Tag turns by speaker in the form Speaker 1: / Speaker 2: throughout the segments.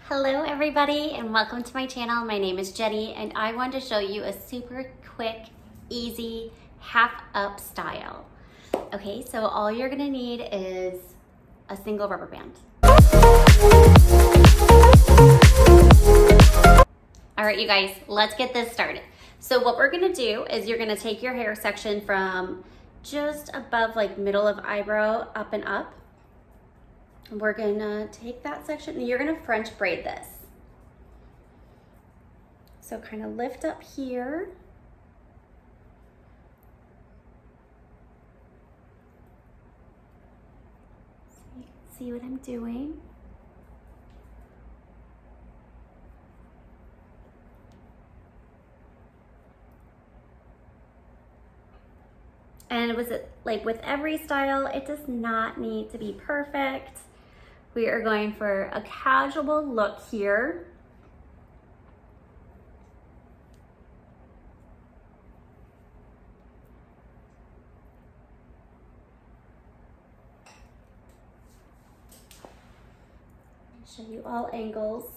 Speaker 1: Hello everybody and welcome to my channel. My name is Jenny and I want to show you a super quick, easy, half up style. Okay, so all you're gonna need is a single rubber band. All right, you guys, let's get this started. So what we're gonna do is you're gonna take your hair section from just above like middle of eyebrow up and up. We're gonna take that section and you're gonna French braid this. So kind of lift up here. So you can see what I'm doing. And like with every style, it does not need to be perfect. We are going for a casual look here. I'll show you all angles.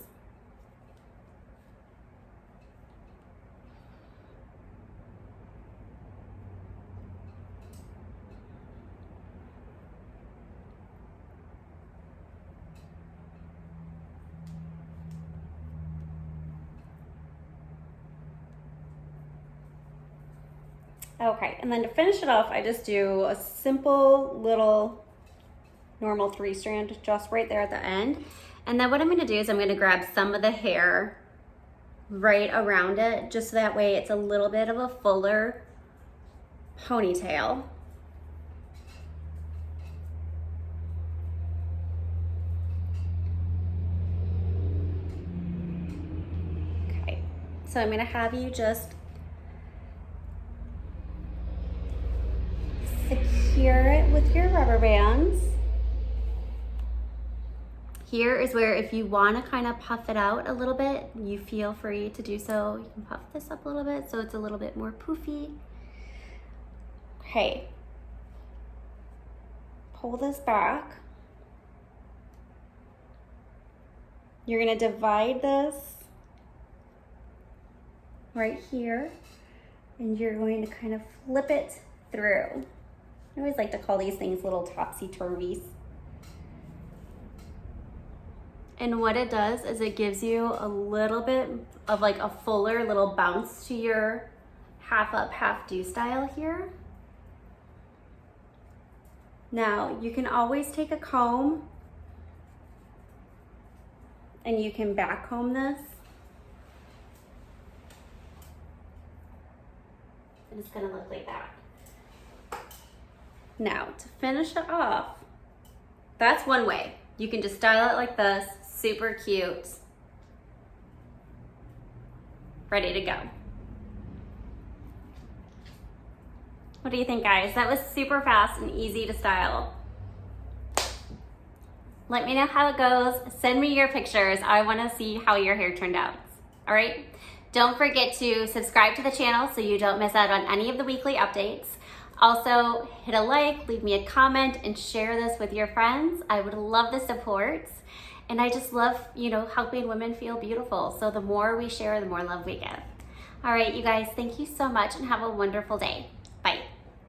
Speaker 1: Okay, and then to finish it off, I just do a simple little normal 3-strand just right there at the end. And then what I'm gonna do is I'm gonna grab some of the hair right around it, just so that way it's a little bit of a fuller ponytail. Okay, so I'm gonna have you just secure it with your rubber bands. Here is where if you want to kind of puff it out a little bit, you feel free to do so. You can puff this up a little bit so it's a little bit more poofy. Okay. Pull this back. You're going to divide this right here and you're going to kind of flip it through. I always like to call these things little topsy-turvies. And what it does is it gives you a little bit of like a fuller little bounce to your half up, half do style here. Now, you can always take a comb and you can back comb this. And it's gonna look like that. Now, to finish it off, that's one way. You can just style it like this, super cute, ready to go. What do you think, guys? That was super fast and easy to style. Let me know how it goes. Send me your pictures. I wanna see how your hair turned out, all right? Don't forget to subscribe to the channel so you don't miss out on any of the weekly updates. Also, hit a like, leave me a comment, and share this with your friends. I would love the support. And I just love, helping women feel beautiful. So the more we share, the more love we give. All right, you guys, thank you so much and have a wonderful day.